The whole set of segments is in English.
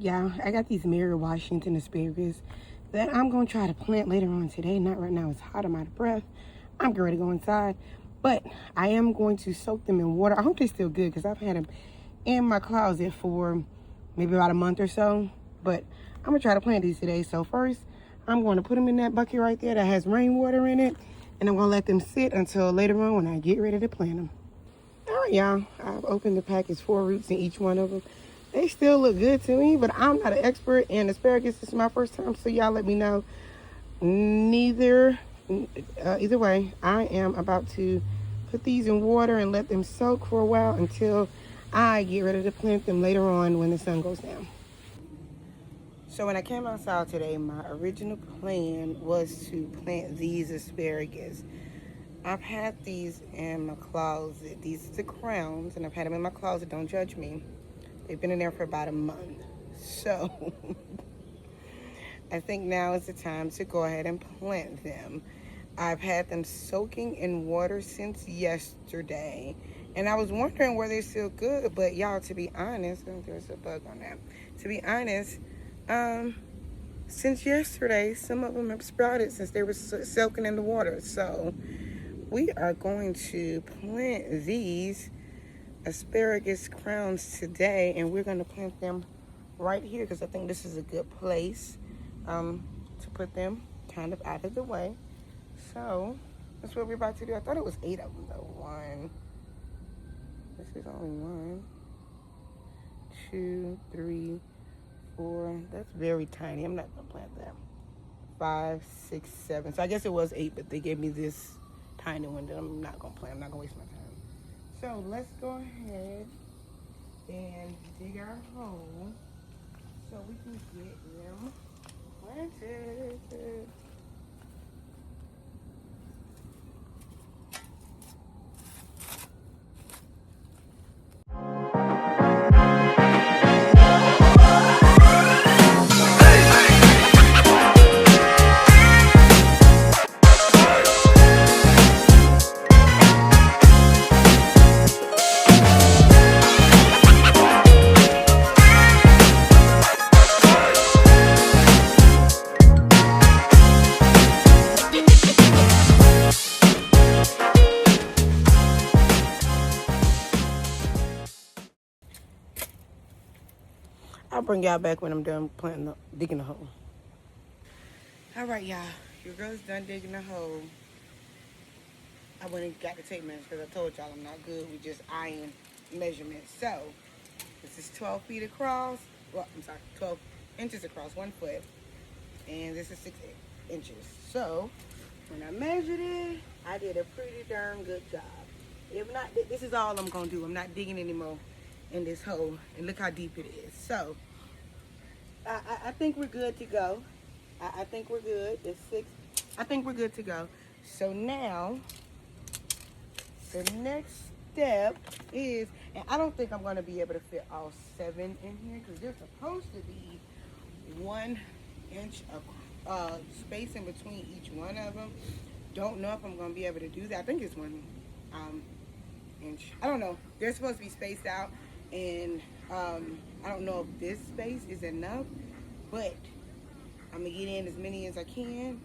Yeah, I got these Mary Washington asparagus that I'm going to try to plant later on today. Not right now. It's hot. I'm out of breath. I'm getting ready to go inside. But I am going to soak them in water. I hope they're still good because I've had them in my closet for maybe about a month or so. But I'm going to try to plant these today. So first, I'm going to put them in that bucket right there that has rainwater in it. And I'm going to let them sit until later on when I get ready to plant them. All right, y'all. I've opened the package, 4 roots in each one of them. They still look good to me, but I'm not an expert in asparagus. This is my first time, so y'all let me know. Either way, I am about to put these in water and let them soak for a while until I get ready to plant them later on when the sun goes down. So when I came outside today, my original plan was to plant these asparagus. I've had these in my closet. These are the crowns, and I've had them in my closet. Don't judge me. They've been in there for about a month. So I think now is the time to go ahead and plant them. I've had them soaking in water since yesterday. And I was wondering were they still good, but y'all, to be honest, there's a bug on that. To be honest, since yesterday, some of them have sprouted since they were soaking in the water. So we are going to plant these asparagus crowns today, and we're going to plant them right here because I think this is a good place to put them kind of out of the way. So that's what we're about to do. I thought it was 8 of them though. This is only 1, 2, 3, 4. That's very tiny. I'm not gonna plant that. 5, 6, 7. So I guess it was 8, but they gave me this tiny one that I'm not gonna plant. I'm not gonna waste my time. So let's go ahead and dig our hole so we can get them planted. I'll bring y'all back when I'm done digging the hole. All right, y'all. Your girl's done digging the hole. I went and got the tape measure because I told y'all I'm not good with just iron measurements. So this is 12 feet across. Well, I'm sorry, 12 inches across, 1 foot. And this is 6 inches. So when I measured it, I did a pretty darn good job. If not, this is all I'm going to do. I'm not digging anymore in this hole. And look how deep it is. So I think we're good to go. I think we're good. It's 6. I think we're good to go. So now the next step is, and I don't think I'm going to be able to fit all 7 in here because there's supposed to be 1 inch of space in between each one of them. Don't know if I'm going to be able to do that. I think it's 1 inch. I don't know. They're supposed to be spaced out, and I don't know if this space is enough, but I'm going to get in as many as I can.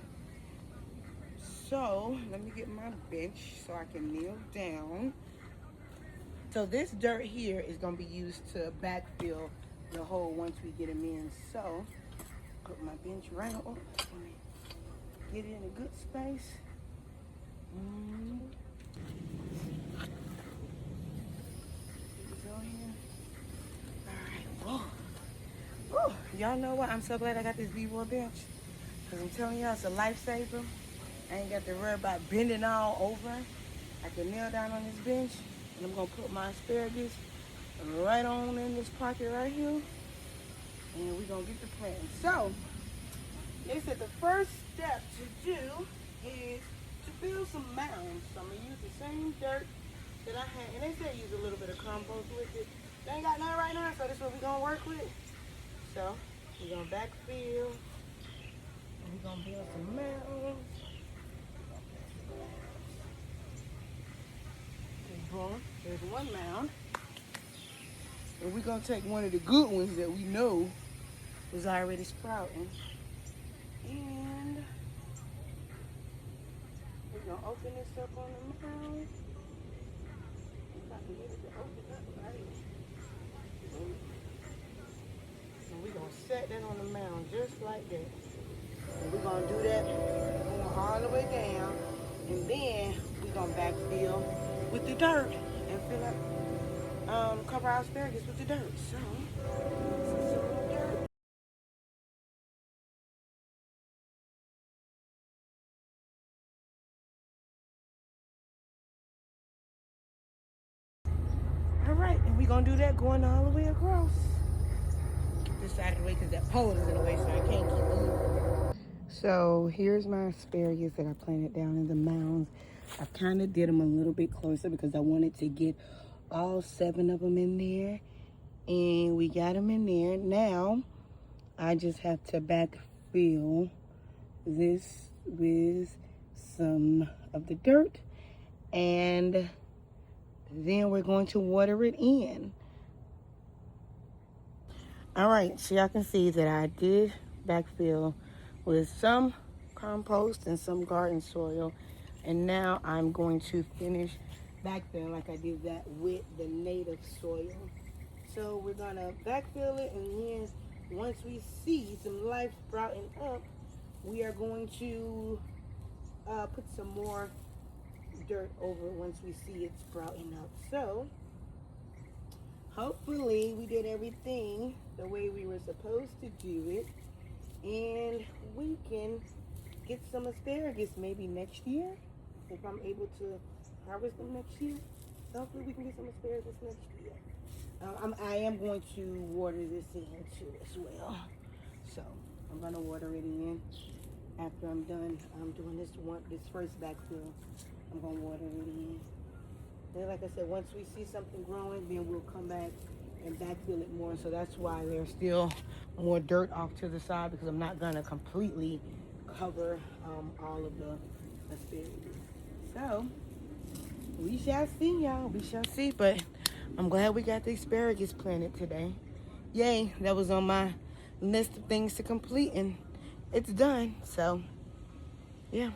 So let me get my bench so I can kneel down. So this dirt here is going to be used to backfill the hole once we get them in. So put my bench right on. Get it in a good space. Y'all know what? I'm so glad I got this B-roll bench. Because I'm telling y'all, it's a lifesaver. I ain't got to worry about bending all over. I can kneel down on this bench, and I'm going to put my asparagus right on in this pocket right here. And we're going to get the planting. So, they said the first step to do is to build some mounds. So I'm going to use the same dirt that I had. And they said use a little bit of compost with it. They ain't got none right now, so this is what we're going to work with. So, we're going to backfill. And we're going to build some mounds. Boom. There's 1 mound. And we're going to take one of the good ones that we know is already sprouting. And we're gonna open this up on the mound. If I can get it to open up right. And we're gonna set that on the mound just like that. And we're gonna do that going all the way down. And then we're gonna backfill with the dirt and fill up, cover our asparagus with the dirt. So, some dirt. All right, and we're gonna do that going all the way across. Get this out of the way because that pole is in the way, so I can't keep moving. So here's my asparagus that I planted down in the mounds. I kind of did them a little bit closer because I wanted to get all 7 of them in there. And we got them in there. Now, I just have to backfill this with some of the dirt. And then we're going to water it in. All right, so y'all can see that I did backfill with some compost and some garden soil. And now I'm going to finish backfilling like I did that with the native soil. So we're gonna backfill it, and then once we see some life sprouting up, we are going to put some more dirt over it once we see it sprouting up. So hopefully we did everything the way we were supposed to do it, and we can get some asparagus maybe next year if I'm able to harvest them next year. Hopefully we can get some asparagus next year. I am going to water this in too as well. So I'm gonna water it in after I'm done doing this first backfill. I'm gonna water it in. Then, like I said, once we see something growing, then we'll come back and backfill it more. So that's why there's still more dirt off to the side, because I'm not gonna completely cover all of the asparagus. So we shall see, y'all. We shall see. But I'm glad we got the asparagus planted today. Yay, that was on my list of things to complete, and it's done. So, yeah.